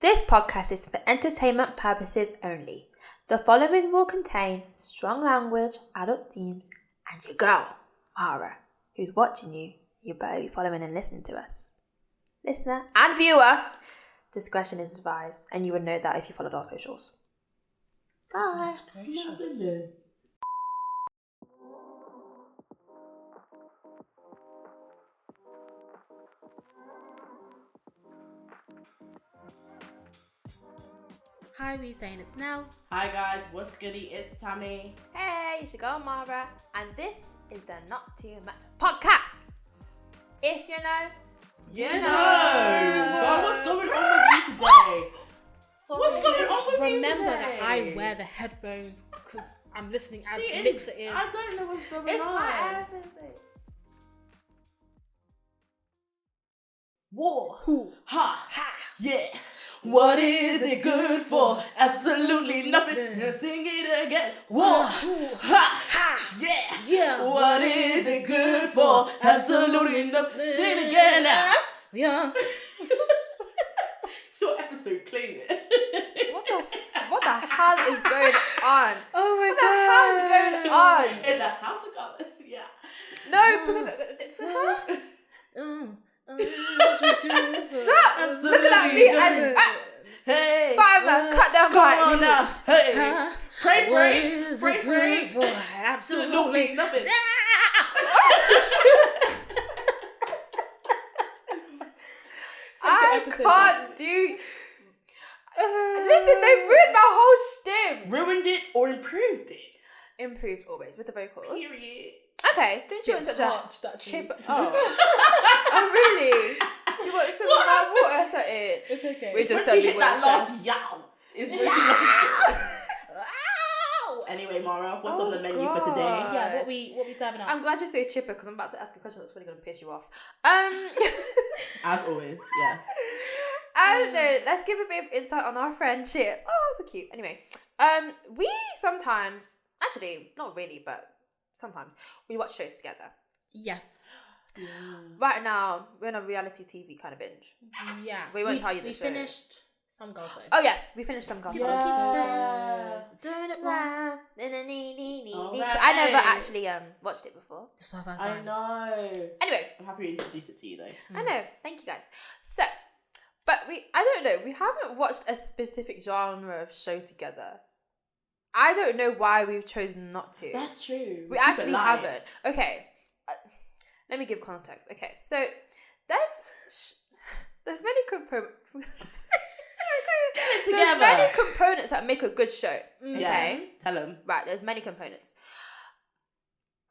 This podcast is for entertainment purposes only. The following will contain strong language, adult themes, and your girl, Mara, who's watching you. You better be following and listening to us. Listener and viewer, discretion is advised, and you would know that if you followed our socials. Bye. Hi, we saying it's Nelle. Hi guys, what's goody? It's Tammie. Hey, it's your girl, Mara, and this is the Not Too Much podcast. If you know, You know. God, what's going on with you today? What's going on with you today? Remember that I wear the headphones because I'm listening as Mixer is. I don't know what's going it's on. my everything. War. Who? Ha. Ha. Yeah. What is it good for? Absolutely nothing. Sing it again. War. Ha. Ha. Yeah. Yeah. What is it good for? Absolutely nothing. Sing it again now. Yeah. Short episode, claim it. What the hell is going on? Oh my What the hell is going on? In the House of Colors, yeah. No, because it's her. Stop looking at me and hey, fireman, cut down come on by now. Hey, praise What break, is praise it break. good for? Absolutely nothing. I can't do. Listen, they ruined my whole stim. Ruined it or improved it? Improved always with the vocals. Period. Okay, since you're in such a touched, actually. chip. Oh really? Do you want some of my water? That's it. It's okay. We just Once you said we hit that weren't last yow. It's really Ow! Anyway, Mara, what's on the menu for God. today? Yeah, what we serving up? I'm glad you're so chipper because I'm about to ask a question that's really going to piss you off. As always, yes. I don't know. Let's give a bit of insight on our friendship. Oh, so cute. Anyway, we sometimes, actually, not really, but sometimes we watch shows together. Yes. Right now, we're on a reality TV kind of binge. Yes. We won't tell you the We show. finished Some Girls Though. Oh yeah, we finished Some Girls. Yeah. Doing it right. Alright. I never actually watched it before. Just our first I time. know. Anyway, I'm happy to introduce it to you though. I know. Thank you guys. So, but I don't know. We haven't watched a specific genre of show together. I don't know why we've chosen not to. That's true. We Keep it actually light. haven't. Okay, let me give context. Okay, so there's many components. There's Together. many components that make a good show. Okay, Yes. Tell them. right. There's many components.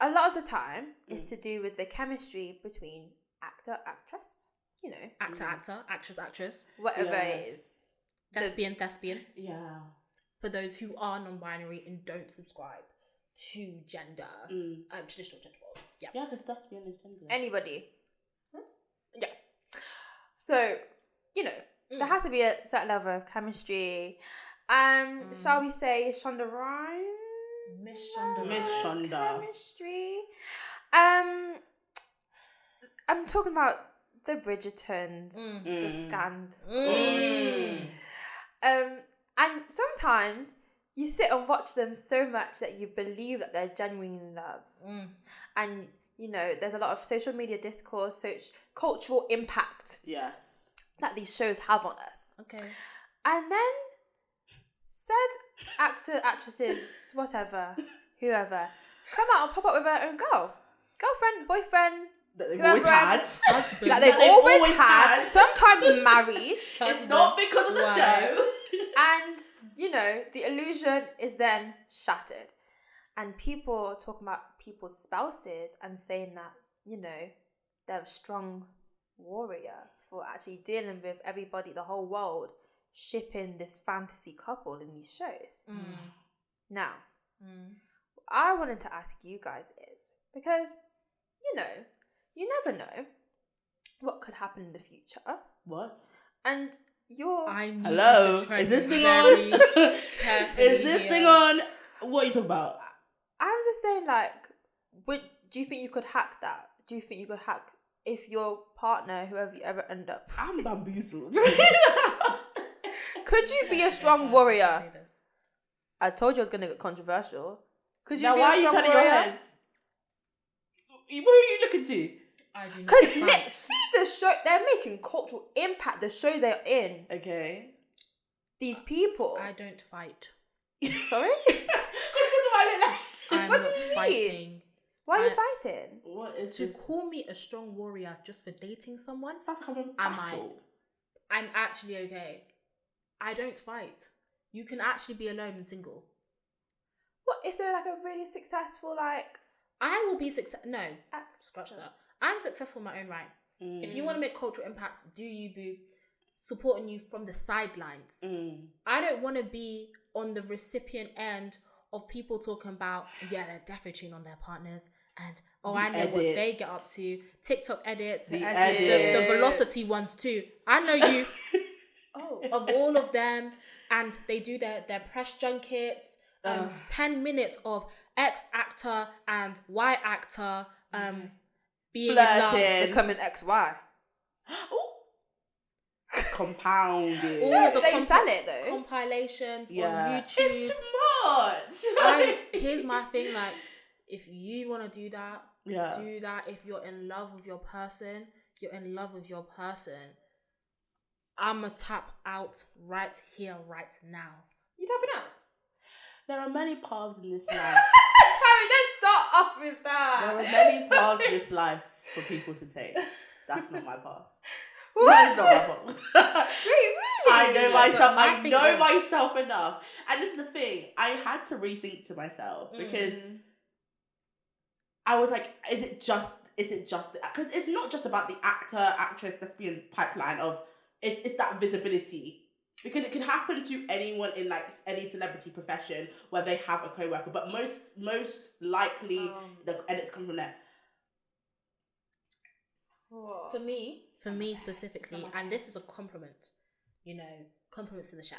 A lot of the time, it's to do with the chemistry between actor, actress. You know, Actor, actress. whatever Yeah. it is. Thespian. Yeah. For those who are non-binary and don't subscribe to gender, traditional gender roles. Yeah. Yeah, because that's being intended. Anybody. Yeah. So, you know, there has to be a certain level of chemistry. Shall we say ShondaLand? Miss Shonda. Miss Shonda. Chemistry. I'm talking about the Bridgertons, the Scand. And sometimes you sit and watch them so much that you believe that they're genuinely in love. And, you know, there's a lot of social media discourse, cultural impact Yes. that these shows have on us. Okay. And then said actor, actresses, whatever, whoever, come out and pop up with their own girlfriend, boyfriend, That they've whoever always had. Husband. that they've That they've always always had, had. sometimes married. It's not because of the show. And, you know, the illusion is then shattered. And people talking about people's spouses and saying that, you know, they're a strong warrior for actually dealing with everybody, the whole world, shipping this fantasy couple in these shows. Now, what I wanted to ask you guys is, because, you know, you never know what could happen in the future. What? And you're... I need Hello? you to tread Is this thing very on? carefully Is this here. thing on? What are you talking about? I'm just saying, like, do you think you could hack that? Do you think you could hack if your partner, whoever you ever end up... I'm bamboozled. Could you be a strong warrior? I told you I was going to get controversial. Could you Now, be why a are you strong turning warrior? your head? Who are you looking to? I do not Because fight. let's see the show. They're making cultural impact. The shows they're in. Okay. These people. I don't fight. Sorry? What do I look like? I'm What not do you mean? fighting. Why are you fighting? What is To this? call me a strong warrior just for dating someone, Sounds like I'm in Am battle. I'm actually okay. I don't fight. You can actually be alone and single. What if they're like a really successful, like... I will be successful. No, actor? scratch that. I'm successful in my own right. Mm. If you want to make cultural impact, do you, boo? Supporting you from the sidelines. Mm. I don't want to be on the recipient end of people talking about, yeah, they're definitely cheating on their partners, and I know what they edits. get up to. TikTok edits, The the velocity ones too. I know you Oh. of all of them, and they do their press junkets. 10 minutes of X actor and Y actor being in love. Flirting. Becoming XY. Compounded. All of the They sell it though. compilations Yeah. on YouTube. It's too much. Here's my thing, like, if you want to do that, Yeah. do that. If you're in love with your person, you're in love with your person. I'ma tap out right here, right now. You tapping out? There are many paths in this life. Tammie, let's start off with There that. are many paths in this life for people to take. That's not my path. What? That is not my path. Wait, really? I know Yeah, myself. but my I thing know is- myself enough. And this is the thing. I had to rethink to myself because I was like, is it just because it's not just about the actor, actress, thespian pipeline of it's that visibility. Because it can happen to anyone in like any celebrity profession where they have a co-worker, but most likely the edits come from there. What? For me specifically, and this is a compliment, compliments to the chef,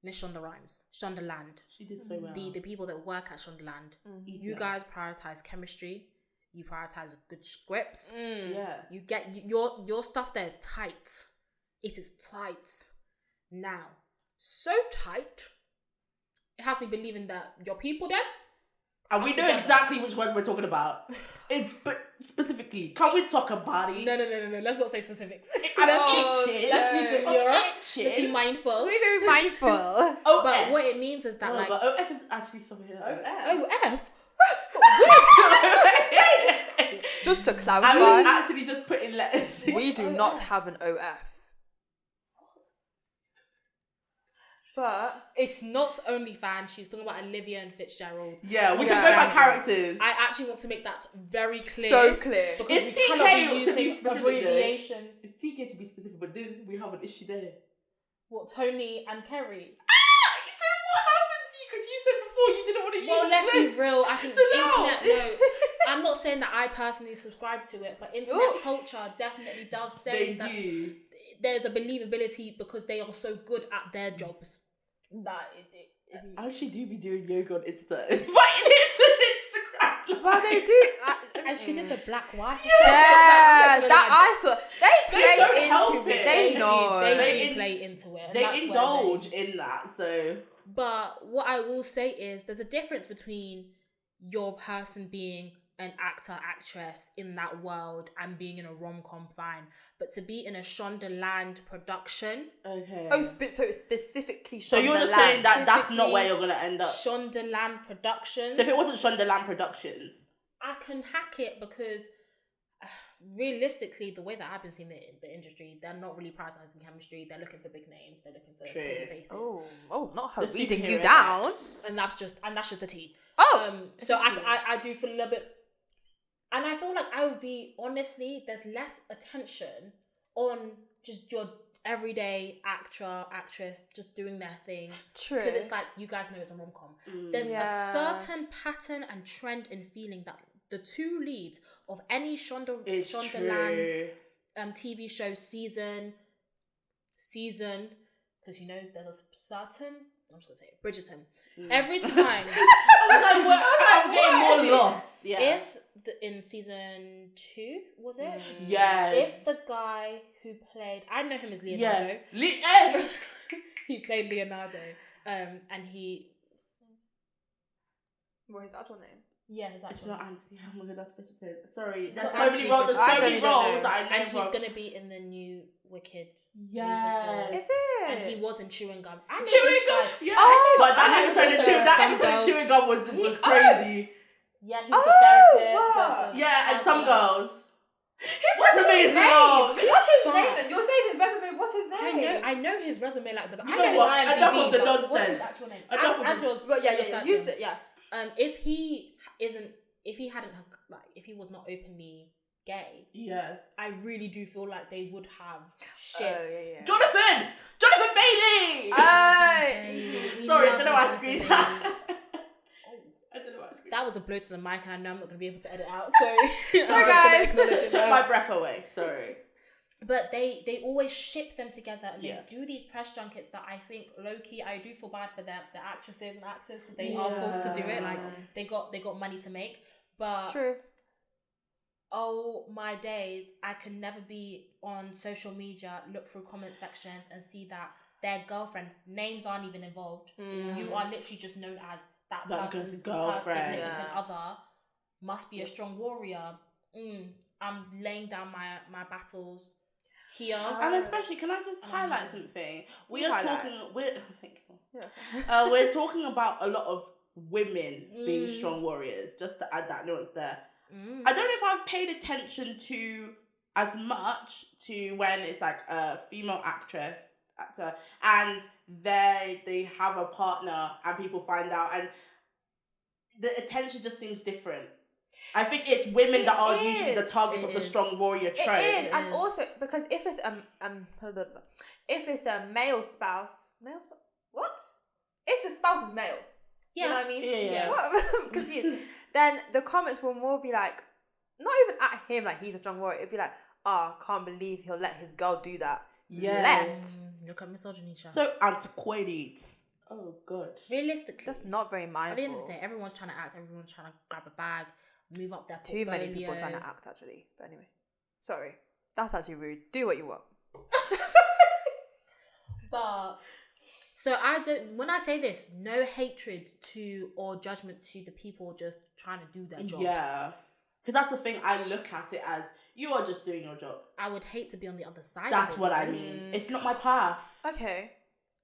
Miss Shonda Rhimes, ShondaLand. She did so well. The people that work at ShondaLand, you Yeah. guys prioritize chemistry, you prioritize good scripts. Yeah. You get your stuff there is tight. It is tight. Now, so tight, it has me believing that your people there. And we know together. exactly which ones we're talking about. But specifically, can we talk about it? No. Let's not say specifics. Oh, Let's be Let's be mindful. Be very mindful. OF. But what it means is that, No, like, but OF is actually something here. OF. Just to I was clarify, actually just putting letters. we do not have an OF. But It's not OnlyFans. She's talking about Olivia and Fitzgerald. Yeah, we Yeah. can go by characters. I actually want to make that very clear. so clear. Because It's we TK cannot be to be using specific, abbreviations. It's TK to be specific, but then we have an issue there. What, Tony and Kerry? So what happened to you? Because you said before you didn't want to use Well, it. let's be real. I think So no. internet. No, I'm not saying that I personally subscribe to it, but internet Ooh. culture definitely does say They that do. there's a believability because they are so good at their jobs. That I actually do be doing yoga on Insta. Inviting it to Instagram. Well, they do. and she did the black wife. Yeah, that I saw. They don't play help into it. it. They know. They do play into it. And They that's where indulge in that, so... But what I will say is there's a difference between your person being an actor, actress in that world and being in a rom-com, fine. But to be in a ShondaLand production, Okay. Oh, so it's specifically So you're just saying that that's not where you're going to end up. ShondaLand Productions. So if it wasn't ShondaLand Productions... I can hack it because realistically, the way that I've been seeing the industry, they're not really prioritizing chemistry. They're looking for big names. They're looking for pretty faces. Oh, not her The reading superhero you down. And that's just the tea. Oh, So I do feel a little bit, and I feel like I would be, honestly, there's less attention on just your everyday actress just doing their thing. true. Because it's like, you guys know it's a rom-com. There's Yeah. a certain pattern and trend and feeling that the two leads of any ShondaLand TV show season, because there's a certain, I'm just gonna say it, Bridgerton. Every time, I'm getting more lost. Yeah. if in season 2 was it? Yes. If the guy who played, I know him as Leonardo. Yeah. played Leonardo. And he. What his actual name? Yeah, his It's actual not name. Anthony. Oh my god, that's supposed to say. Sorry, No, there's so Anthony many roles. There's so Bridges. many I don't roles know. that I know And he's from. gonna be in the new Wicked Yes. Is it? and he was in Chewing Gum. I know Chewing this gum. guy. Yeah. Oh, but that I episode know of some girls. Chewing Gum was crazy. Yeah, he was Oh, a therapist. wow. Yeah, and some counselor. girls. His resume is name? long. What's his Stop. name? You're saying his resume. What's his name? I know his resume like the. You I know know his what? IMDb, Enough of the but what's his nonsense. actual name? Enough of As the- yours. But yeah. searching. You said yeah. If he isn't, if he hadn't, if he was not openly gay, Yes. I really do feel like they would have shit. Oh, yeah. Jonathan Bailey. Oh. Sorry, I don't know why I screamed Bailey. that. I don't know why I screamed. That was a blow to the mic, and I know I'm not going to be able to edit out. So, Sorry, guys. Took my breath away. Sorry. But they always ship them together, and they Yeah. do these press junkets that I think low key I do feel bad for them, the actresses and actors, because they are forced to do it. Like they got money to make, but True. oh my days, I could never be on social media, look through comment sections and see that their girlfriend, names aren't even involved. You are literally just known as that person's girlfriend. significant other, must be a strong warrior. I'm laying down my battles here. And especially, can I just highlight something? We're talking about a lot of women being strong warriors. Just to add that nuance there. I don't know if I've paid attention to as much to when it's like a female actor and they have a partner and people find out and the attention just seems different. I think it's women that are usually the targets of the strong warrior trait. It is, and also because if it's a male spouse, what? If the spouse is male, you know what I mean? Yeah. What? I'm confused. Then the comments will more be like, not even at him like he's a strong warrior. It'd be like, can't believe he'll let his girl do that. Yeah. Look at misogyny, Sha. So antiquated. Oh god. Realistically, Just not very mindful. at the end of the day, everyone's trying to act, everyone's trying to grab a bag, move up their portfolio. Too many people trying to act actually. But anyway, sorry, that's actually rude. Do what you want. But so I don't. When I say this, no hatred to or judgment to the people just trying to do their jobs. Yeah. Because that's the thing, I look at it as, you are just doing your job. I would hate to be on the other side. That's of it, what I though. mean. It's not my path. Okay,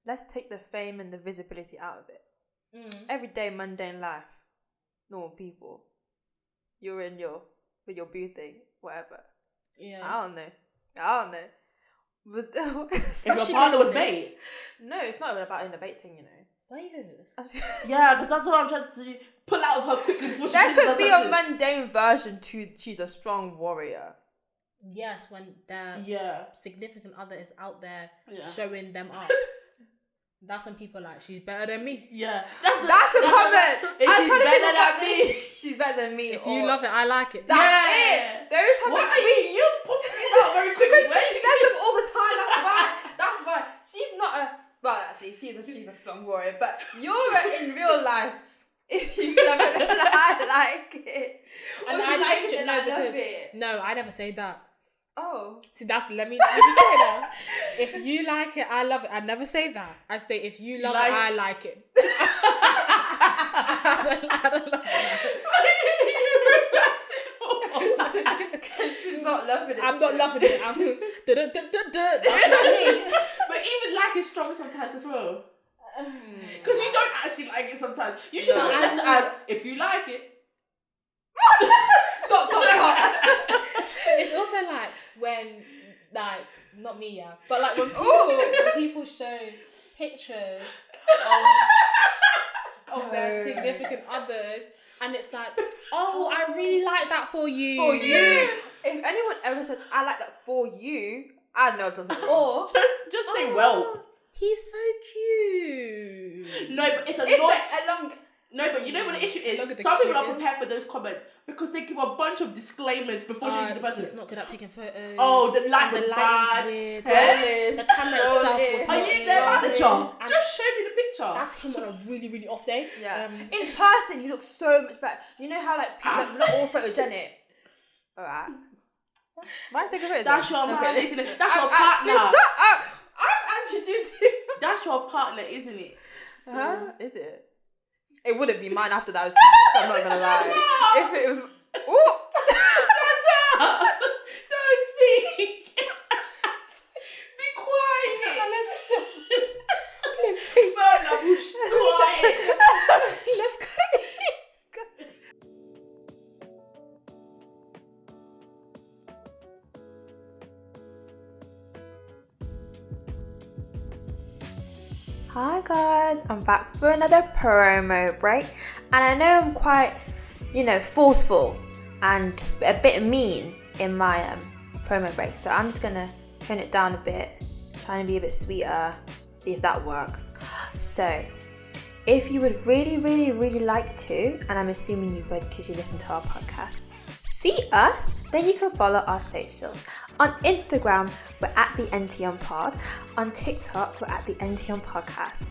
let's take the fame and the visibility out of it. Everyday mundane life, normal people. You're in with your boo thing, whatever. Yeah. I don't know. But If your partner was bait. No, it's not even about in the bait thing, you know. Where are you going with this? Yeah, but that's what I'm trying to pull out of her quickly before she There thinks could that's be a something. mundane version to she's a strong warrior. Yes, when their significant other is out there showing them up. That's when people are like, she's better than me. Yeah. That's the comment. She's better than me. She's better than me. If you love it, I like it. That's it. There is What are you popping these out very quickly? Because she says them all the time. That's why. She's not a. Well, actually, she's a strong warrior. But you're in real life. If you love it, then I like it. And Or if I you like change it, it then now I love because it. no, I never say that. Oh. See, let me say that. If you like it, I love it. I never say that. I say if you love it, I like it. I don't love it. Because she's not loving it. I'm not loving it. I'm that's not me. But even like is strong sometimes as well. Because you don't actually like it sometimes. You should have left it as, if you like it. Dot. It's also like when, like, not me, yeah, but like when people show pictures of their significant others, and it's like, oh, I really like that for you. For you. If anyone ever says, I like that for you, I know it doesn't work. Or Just say, well. He's so cute. No, but it's annoying. No, but you know what the issue is? Some people are prepared for those comments because they give a bunch of disclaimers before they do the person. He's not good at taking photos. Oh, the light was bad. The camera itself was Are you their manager? Just show me the picture. That's him on a really, really off day. Yeah. In person, you look so much better. You know how like people not all photogenic. Alright. Why take a photo? That's your man. That's your Actually, partner. shut up. I'm you do too. That's your partner, isn't it? So... Huh? Is it? It wouldn't be mine after that. I'm not gonna lie. If it was, ooh, That's out. Don't speak. Be quiet. please. Quiet. Let's go. Hi guys, I'm back for another promo break, and I know I'm quite, forceful and a bit mean in my promo break, so I'm just gonna tone it down a bit, trying to be a bit sweeter, see if that works. So, if you would really, really, really like to, and I'm assuming you would because you listen to our podcast, see us, then you can follow our socials. On Instagram, we're at the NTM Pod. On TikTok, we're at the NTM Podcast.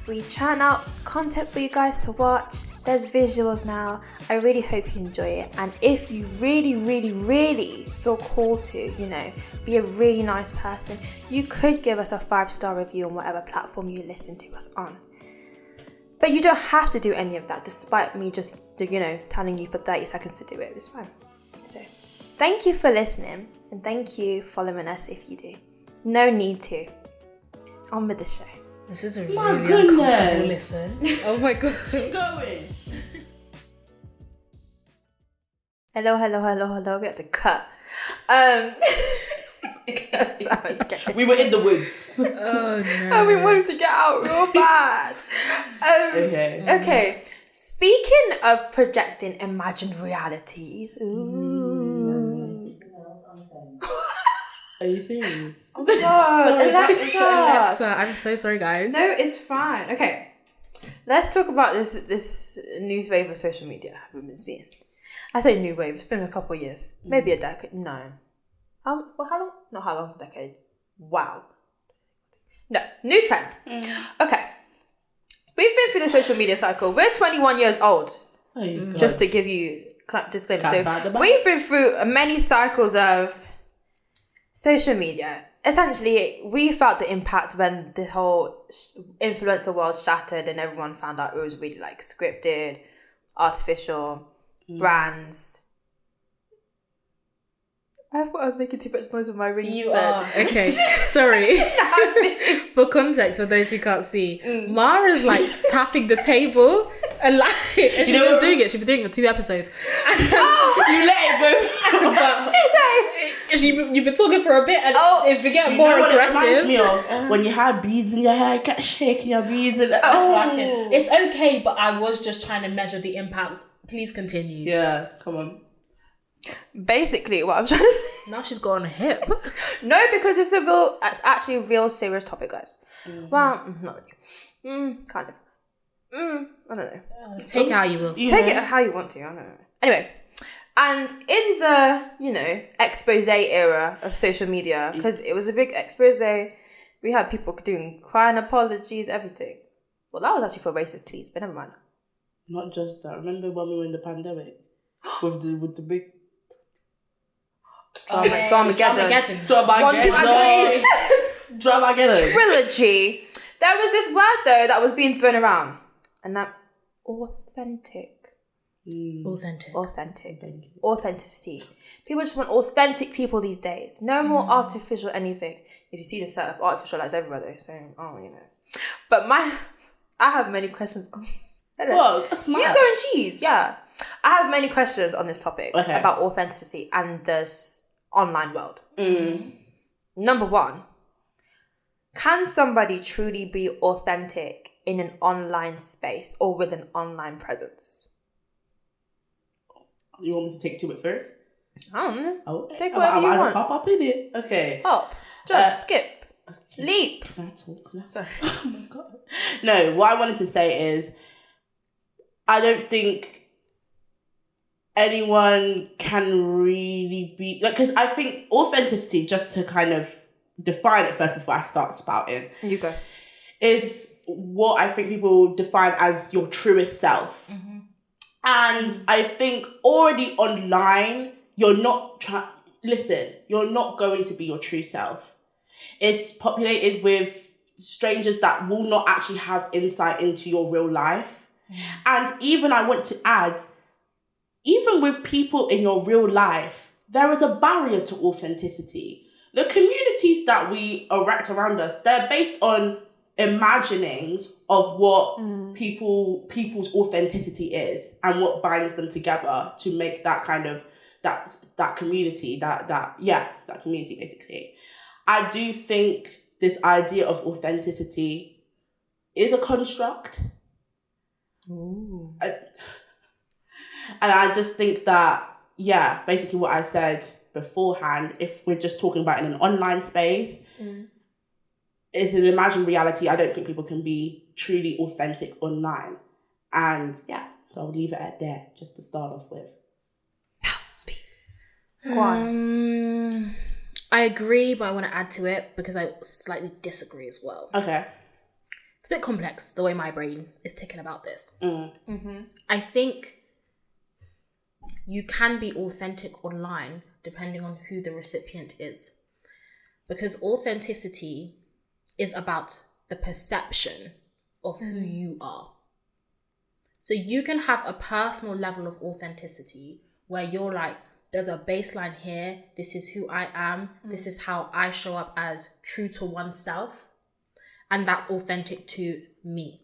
We churn out content for you guys to watch. There's visuals now. I really hope you enjoy it. And if you really, really, really feel called to, be a really nice person, you could give us a 5-star review on whatever platform you listen to us on. But you don't have to do any of that, despite me just, telling you for 30 seconds to do it. It's fine. So, thank you for listening, and thank you for following us if you do. No need to. On with the show. This is a My really goodness. uncomfortable listen. Oh my god. Keep going. Hello. We have to cut. We were in the woods. Oh no. And we wanted to get out real bad. Okay. Speaking of projecting imagined realities. Ooh. Are you serious? Oh my god, Sorry, Alexa. I'm so sorry, guys. No, it's fine. Okay. Let's talk about this new wave of social media we've been seeing. I say new wave, it's been a couple of years. Maybe a decade. No. How long? Not how long, a decade. Wow. No, new trend. Okay. We've been through the social media cycle. We're 21 years old. Just to give you disclaimer. So we've been through many cycles of social media. Essentially, we felt the impact when the whole influencer world shattered and everyone found out it was really scripted, artificial, brands. I thought I was making too much noise with my ring. You are. Okay, sorry. For context, for those who can't see, Mara's tapping the table and and she's been doing it. She's been doing it for 2 episodes. You let it go. You've been talking for a bit and it's been getting more What aggressive. it reminds me of when you had beads in your hair, kept shaking your beads and It's okay, but I was just trying to measure the impact. Please continue. Yeah, come on. Basically, what I'm trying to say. Now she's got on a hip. No, because it's actually a real serious topic, guys. Well, not really. Kind of. I don't know. Take it how you will. Take it how you want to. I don't know. Anyway, and in the expose era of social media, because it was a big expose, we had people doing crying apologies, everything. Well, that was actually for racist tweets, but never mind. Not just that. Remember when we were in the pandemic with the big Dramageddon. Trilogy. There was this word though that was being thrown around, and that authentic. Authenticity. People just want authentic people these days. No more artificial anything. If you see the setup, artificial lights everywhere though. So But I have many questions. Whoa, that's smart. You go and cheese, yeah. I have many questions on this topic about authenticity and this online world. Number 1, can somebody truly be authentic in an online space or with an online presence? You want me to take to it first? I don't know. Okay. Take whatever you want. Hop up in it. Okay. Hop, jump, skip, leap. Can I talk now? Sorry. Oh my god. No, what I wanted to say is, I don't think anyone can really be because I think authenticity, just to kind of define it first before I start spouting, You go. is what I think people define as your truest self. And I think already online, you're not going to be your true self. It's populated with strangers that will not actually have insight into your real life. And even I want to add, even with people in your real life, there is a barrier to authenticity. The communities that we erect around us, they're based on imaginings of what people's authenticity is and what binds them together to make that kind of that community, that community basically. I do think this idea of authenticity is a construct. And I just think that, basically what I said beforehand, if we're just talking about in an online space, it's an imagined reality. I don't think people can be truly authentic online. And so I'll leave it at there, just to start off with. Now, speak. Go on. I agree, but I want to add to it because I slightly disagree as well. Okay. It's a bit complex, the way my brain is ticking about this. I think you can be authentic online depending on who the recipient is. Because authenticity is about the perception of who you are. So you can have a personal level of authenticity where you're like, there's a baseline here, this is who I am, this is how I show up as true to oneself, and that's authentic to me.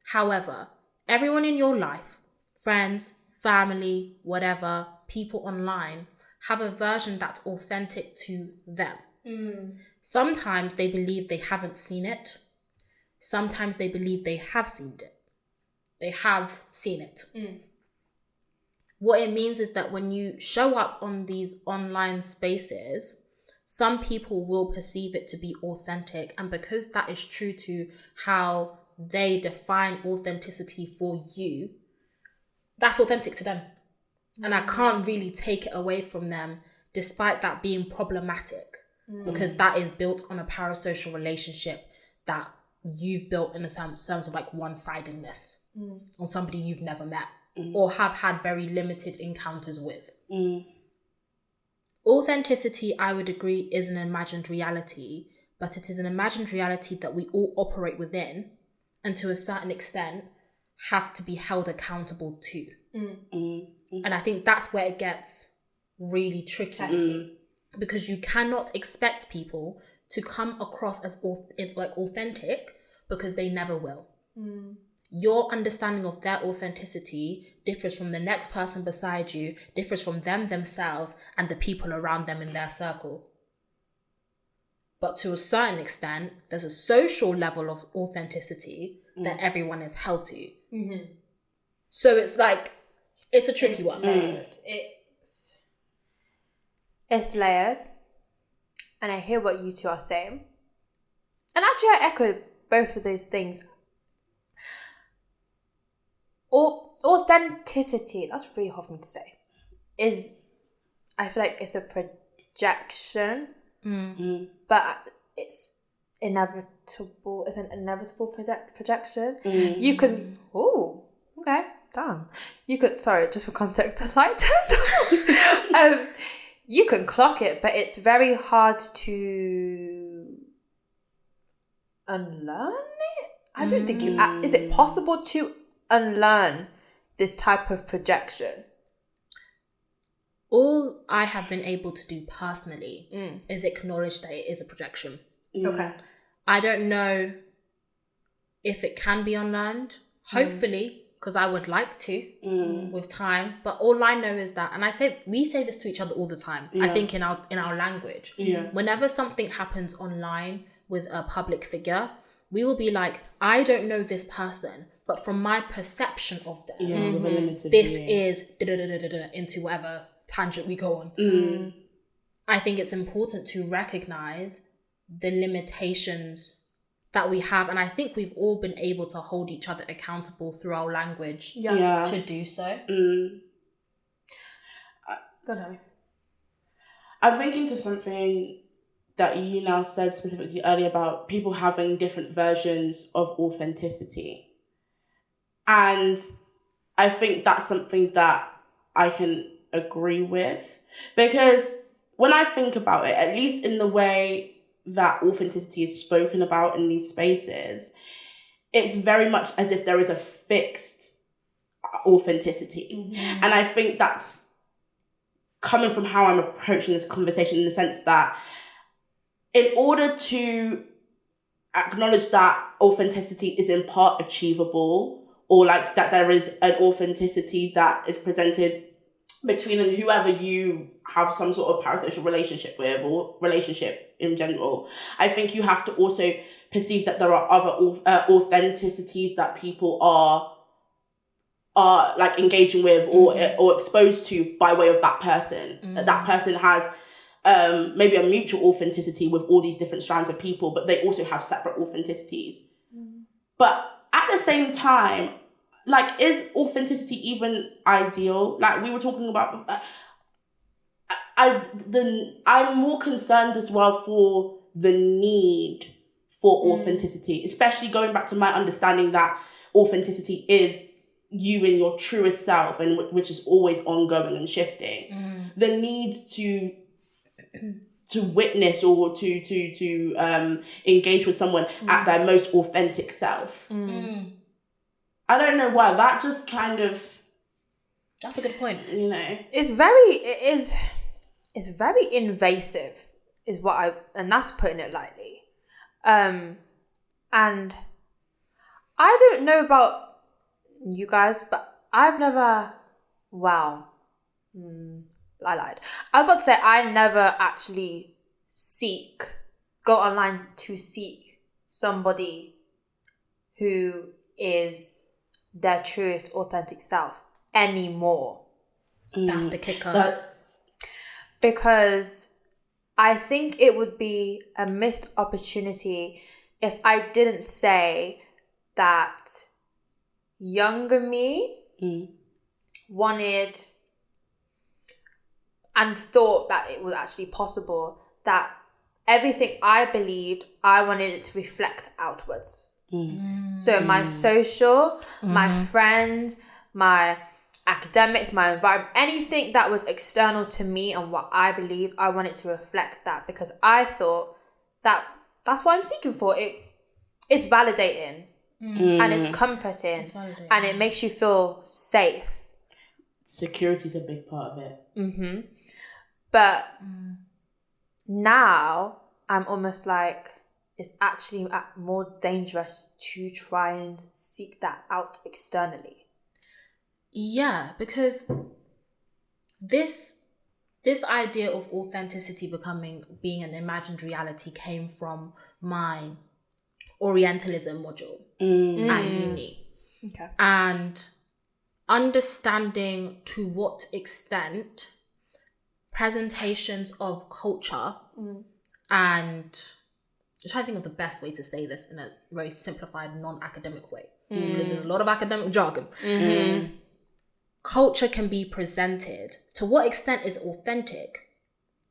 However, everyone in your life, friends, family, whatever, people online, have a version that's authentic to them. Sometimes they believe they haven't seen it. Sometimes they believe they have seen it. They have seen it. What it means is that when you show up on these online spaces, some people will perceive it to be authentic. And because that is true to how they define authenticity for you, that's authentic to them. And I can't really take it away from them, despite that being problematic, because that is built on a parasocial relationship that you've built in a sense of like one-sidedness on somebody you've never met or have had very limited encounters with. Authenticity, I would agree, is an imagined reality, but it is an imagined reality that we all operate within and to a certain extent have to be held accountable to. And I think that's where it gets really tricky. Because you cannot expect people to come across as authentic because they never will. Your understanding of their authenticity differs from the next person beside you, differs from them themselves, and the people around them in their circle. But to a certain extent, there's a social level of authenticity that everyone is held to. So it's like, it's a tricky one. It's layered, and I hear what you two are saying. And actually, I echo both of those things. Authenticity, that's really hard for me to say, I feel like it's a projection, but it's inevitable. It's an inevitable projection. You can, okay, damn. You could, sorry, just for context, the light turned off. You can clock it, but it's very hard to unlearn it. I don't think is it possible to unlearn this type of projection? All I have been able to do personally is acknowledge that it is a projection. Okay. I don't know if it can be unlearned. Hopefully, because I would like to with time. But all I know is that, and we say this to each other all the time. I think in our language, whenever something happens online with a public figure, we will be like, I don't know this person, but from my perception of them, this is into whatever tangent we go on. I think it's important to recognize the limitations that we have, and I think we've all been able to hold each other accountable through our language to do so. Go ahead. I'm thinking to something that you now said specifically earlier about people having different versions of authenticity. And I think that's something that I can agree with, because when I think about it, at least in the way that authenticity is spoken about in these spaces, it's very much as if there is a fixed authenticity. Mm-hmm. And I think that's coming from how I'm approaching this conversation, in the sense that in order to acknowledge that authenticity is in part achievable, or like that there is an authenticity that is presented between whoever you have some sort of parasocial relationship with, or relationship in general, I think you have to also perceive that there are other authenticities that people are like engaging with or exposed to by way of that person. That person has maybe a mutual authenticity with all these different strands of people, but they also have separate authenticities. But at the same time, like, is authenticity even ideal? Like we were talking about, I'm more concerned as well for the need for authenticity, especially going back to my understanding that authenticity is you in your truest self, and which is always ongoing and shifting. The need to witness or to engage with someone at their most authentic self. I don't know why, that just kind of, that's a good point. you know, It's very invasive, is what and that's putting it lightly. And I don't know about you guys, but I've never, I lied. I was about to say I never actually go online to seek somebody who is their truest authentic self anymore. That's the kicker. Because I think it would be a missed opportunity if I didn't say that younger me wanted and thought that it was actually possible, that everything I believed, I wanted it to reflect outwards. So my social, my friends, my academics, my environment, anything that was external to me and what I believe, I wanted to reflect that, because I thought that that's what I'm seeking for. It's validating and it's comforting, and it makes you feel safe. Security is a big part of it. But now I'm almost like, it's actually more dangerous to try and seek that out externally. Yeah, because this idea of authenticity being an imagined reality came from my Orientalism module at uni. Okay. And understanding to what extent presentations of culture and I'm trying to think of the best way to say this in a very simplified, non-academic way, because there's a lot of academic jargon. Culture can be presented. To what extent is authentic,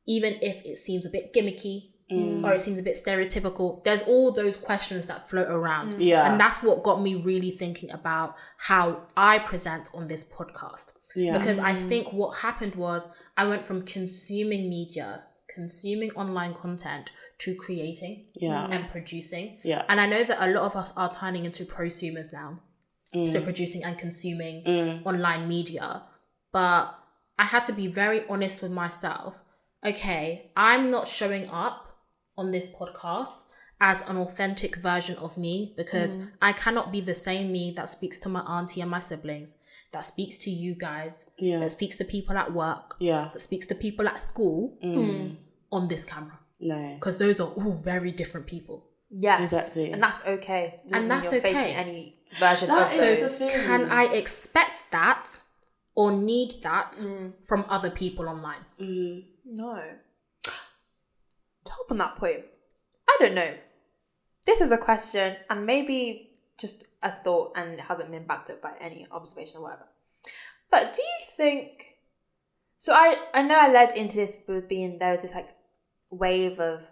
even if it seems a bit gimmicky or it seems a bit stereotypical? There's all those questions that float around. And that's what got me really thinking about how I present on this podcast. Because I think what happened was I went from consuming media, consuming online content, to creating and producing. And I know that a lot of us are turning into prosumers now. So producing and consuming online media. But I had to be very honest with myself. Okay, I'm not showing up on this podcast as an authentic version of me, because I cannot be the same me that speaks to my auntie and my siblings, that speaks to you guys, that speaks to people at work, that speaks to people at school on this camera. No. Because those are all very different people. Yes. Exactly. And that's okay. And that's okay. Faking any version that of those. So can I expect that or need that from other people online? No. To hop on that point, I don't know. This is a question and maybe just a thought, and it hasn't been backed up by any observation or whatever. But do you think... So I know I led into this with being there was this like wave of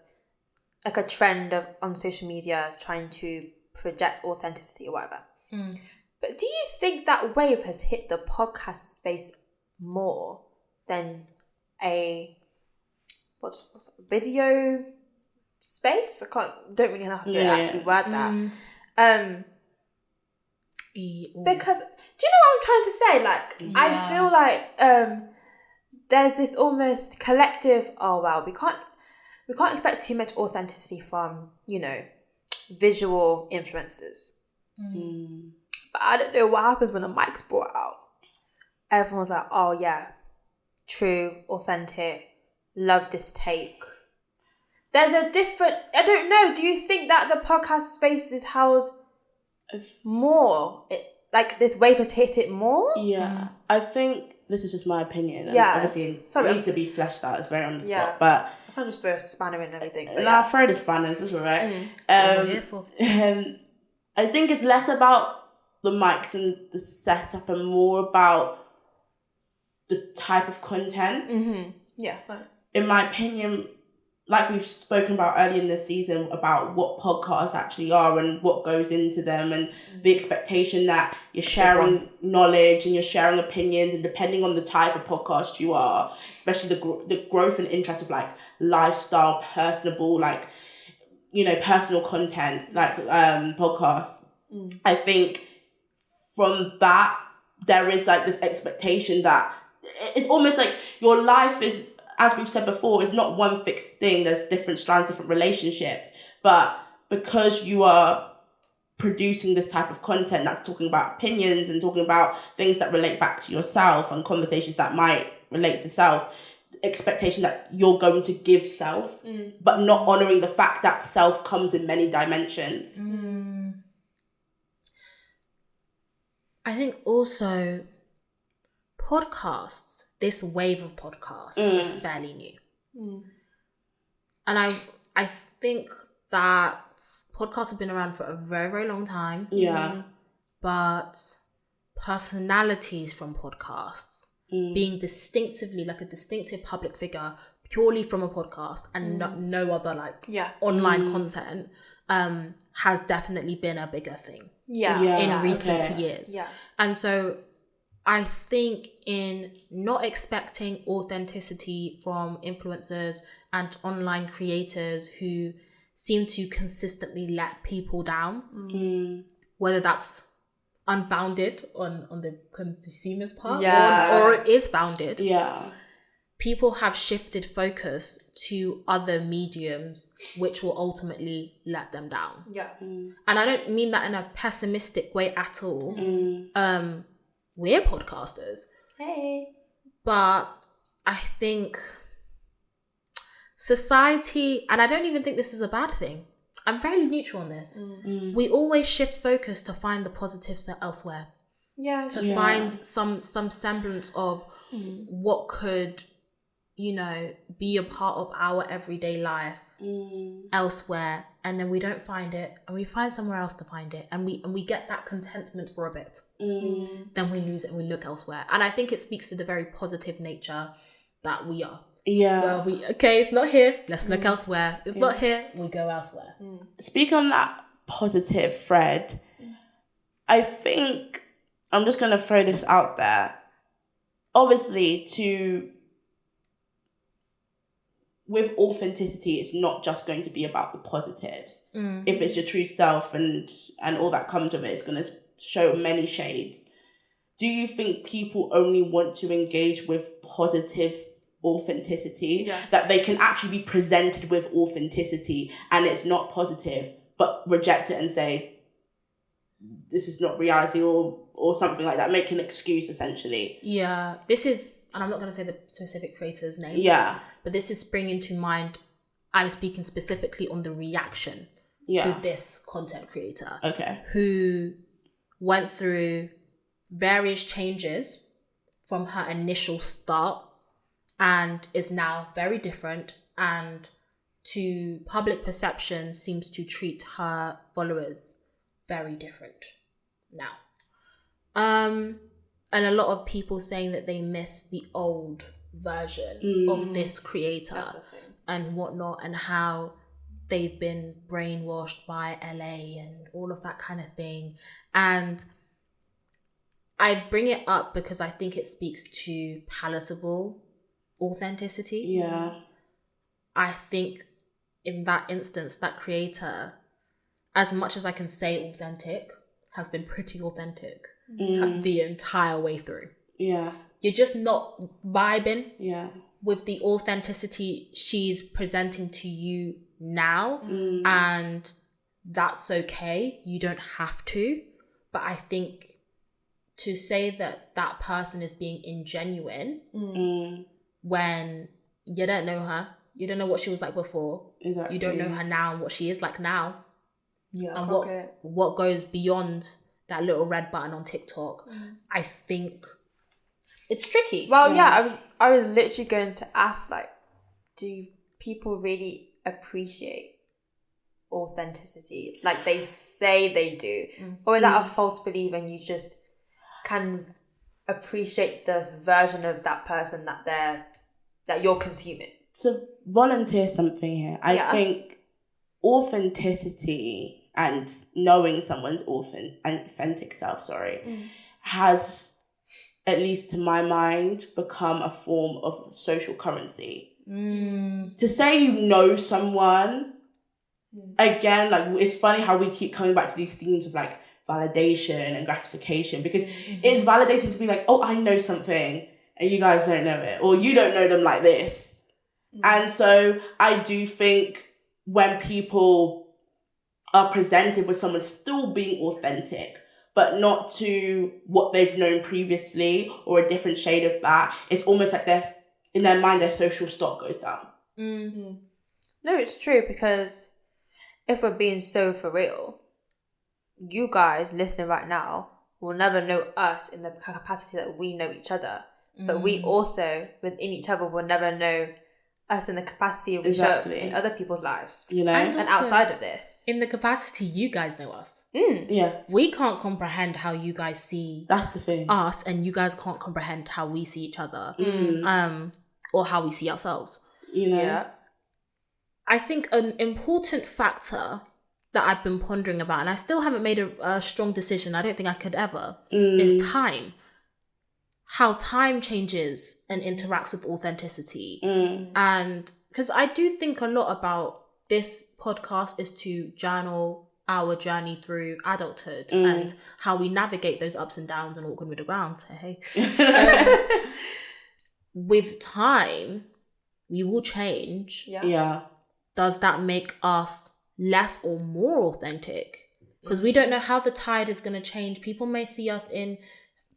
like a trend of on social media trying to project authenticity or whatever. But do you think that wave has hit the podcast space more than a video space. Don't really know how to actually word that. Because do you know what I'm trying to say? Like, I feel like there's this almost collective. Oh wow, we can't expect too much authenticity from, you know, visual influencers. But I don't know what happens when the mic's brought out. Everyone's like, oh yeah, true, authentic, love this take. There's a different, I don't know, do you think that the podcast space is held more? Like this wave has hit it more? Yeah. I think this is just my opinion. Yeah. Obviously, it needs to be fleshed out. It's very on the spot. But I can't just throw a spanner in everything. I'll throw the spanners, that's all right. I think it's less about the mics and the setup and more about the type of content. Yeah. In my opinion, like we've spoken about earlier in this season about what podcasts actually are and what goes into them, and the expectation that you're sharing knowledge and you're sharing opinions, and depending on the type of podcast you are, especially the growth and interest of like lifestyle, personable, like, you know, personal content, like podcasts. I think from that there is like this expectation that it's almost like your life is, as we've said before, is not one fixed thing. There's different strands, different relationships. But because you are producing this type of content that's talking about opinions and talking about things that relate back to yourself and conversations that might relate to self, expectation that you're going to give self, but not honouring the fact that self comes in many dimensions. I think also podcasts, this wave of podcasts is fairly new. And I think that podcasts have been around for a very, very long time. Yeah. But personalities from podcasts being distinctively like a distinctive public figure purely from a podcast and no other like online content has definitely been a bigger thing in recent years. And so I think in not expecting authenticity from influencers and online creators who seem to consistently let people down, whether that's unfounded on the consumer's part or it is founded. People have shifted focus to other mediums which will ultimately let them down. And I don't mean that in a pessimistic way at all. We're podcasters. But I think society, and I don't even think this is a bad thing. I'm fairly neutral on this. We always shift focus to find the positives elsewhere. To find some semblance of what could, you know, be a part of our everyday life elsewhere, and then we don't find it, and we find somewhere else to find it, and we get that contentment for a bit. Then we lose it and we look elsewhere. And I think it speaks to the very positive nature that we are. Where it's not here, let's look elsewhere. It's not here, we go elsewhere. Speak on that positive thread. I think I'm just going to throw this out there. Obviously, with authenticity, it's not just going to be about the positives. If it's your true self and all that comes with it, it's going to show many shades. Do you think people only want to engage with positive authenticity, that they can actually be presented with authenticity and it's not positive, but reject it and say this is not reality or something like that, make an excuse essentially? This is, and I'm not going to say the specific creator's name, but this is springing to mind. I'm speaking specifically on the reaction to this content creator who went through various changes from her initial start and is now very different, and to public perception seems to treat her followers very different now. And a lot of people saying that they miss the old version of this creator and whatnot, and how they've been brainwashed by LA and all of that kind of thing. And I bring it up because I think it speaks to palatable authenticity. I think in that instance, that creator, as much as I can say authentic, has been pretty authentic the entire way through. Yeah. You're just not vibing with the authenticity she's presenting to you now. And that's okay. You don't have to. But I think to say that person is being ingenuine when you don't know her, you don't know what she was like before, you don't know her now and what she is like now, and what goes beyond that little red button on TikTok, I think it's tricky. Well, I was literally going to ask, like, do people really appreciate authenticity like they say they do, or is that a false belief and you just can appreciate the version of that person that you're consuming? To volunteer something here, I think authenticity and knowing someone's authentic self, has, at least to my mind, become a form of social currency. To say you know someone, again, like, it's funny how we keep coming back to these themes of like validation and gratification, because it's validating to be like, oh, I know something and you guys don't know it, or you don't know them like this. And so I do think when people are presented with someone still being authentic, but not to what they've known previously or a different shade of that, it's almost like in their mind, their social stock goes down. No, it's true, because if we're being so for real, you guys listening right now will never know us in the capacity that we know each other. But we also, within each other, will never know us in the capacity we show up in other people's lives. You know? And outside of this. In the capacity you guys know us. Yeah. We can't comprehend how you guys see That's the thing. us, and you guys can't comprehend how we see each other. Or how we see ourselves. You know? Yeah. I think an important factor that I've been pondering about, and I still haven't made a strong decision, I don't think I could ever, is time. How time changes and interacts with authenticity. And because I do think a lot about this podcast is to journal our journey through adulthood and how we navigate those ups and downs and awkward middle grounds. Hey. With time, we will change. Yeah. Does that make us less or more authentic? Because we don't know how the tide is going to change. People may see us in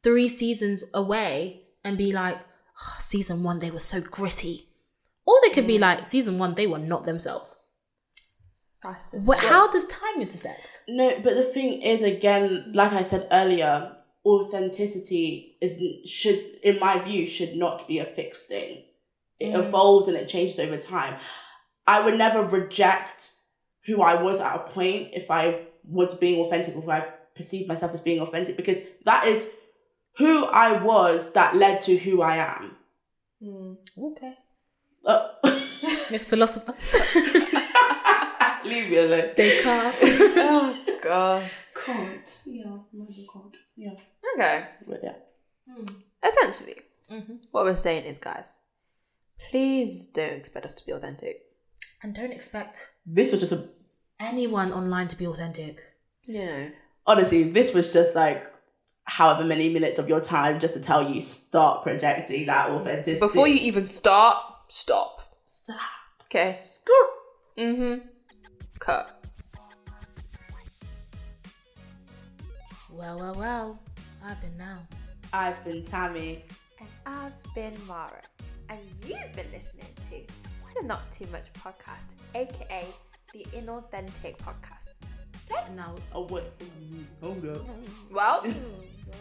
3 seasons away and be like, oh, season 1, they were so gritty. Or they could be like, season 1, they were not themselves. How does time intersect? No, but the thing is, again, like I said earlier, authenticity should, in my view, should not be a fixed thing. It evolves and it changes over time. I would never reject who I was at a point if I was being authentic, or if I perceived myself as being authentic, because that is who I was that led to who I am. Okay. Miss Philosopher. Leave me alone. Descartes. Oh, gosh. Can't. Yeah. Can't. Yeah. Okay. But yeah. Essentially, what we're saying is, guys, please don't expect us to be authentic. And don't expect This was just anyone online to be authentic. You know. Honestly, this was just like however many minutes of your time just to tell you, start projecting that authenticity. Before you even start, stop. Stop. Okay. Cut. Well. I've been now. I've been Tammie. And I've been Mara. And you've been listening to the Not Too Much podcast, aka the Inauthentic podcast. Okay? Now, Oh, what? Hold up. Well,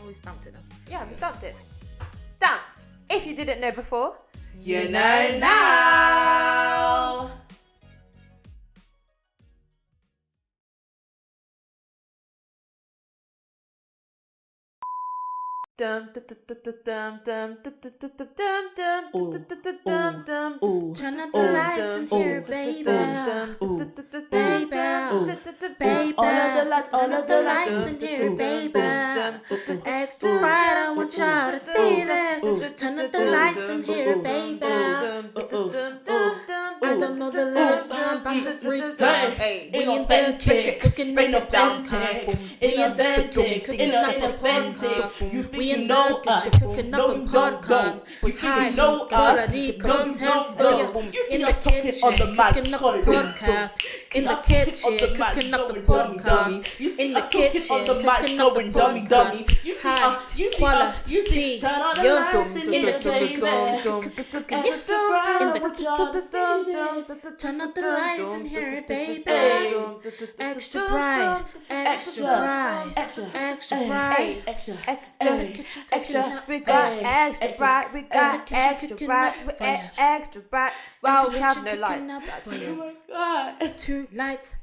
we stamped it up. yeah, we stamped it. Stamped. If you didn't know before, You know now. Turn Turn up the lights in here, baby. Baby. Turn up the lights in here, baby. Extra bright, I want y'all to see this. Turn up the lights in here, baby. I don't know the lyrics, so I'm about to freestyle. Hey, We in the kitchen cooking up a podcast. We in the kitchen cooking up a podcast. We in the kitchen cooking up a podcast. High quality content for you. In the kitchen cooking up a podcast. In the kitchen cooking up the podcast. In the kitchen cooking up the podcast. High quality, yo. In the kitchen, turn up the lights in here, baby. Extra bright, extra bright, extra bright, extra. We got extra bright. We got extra bright. Extra bright. Well, we have no lights actually. Oh my god. 2 lights.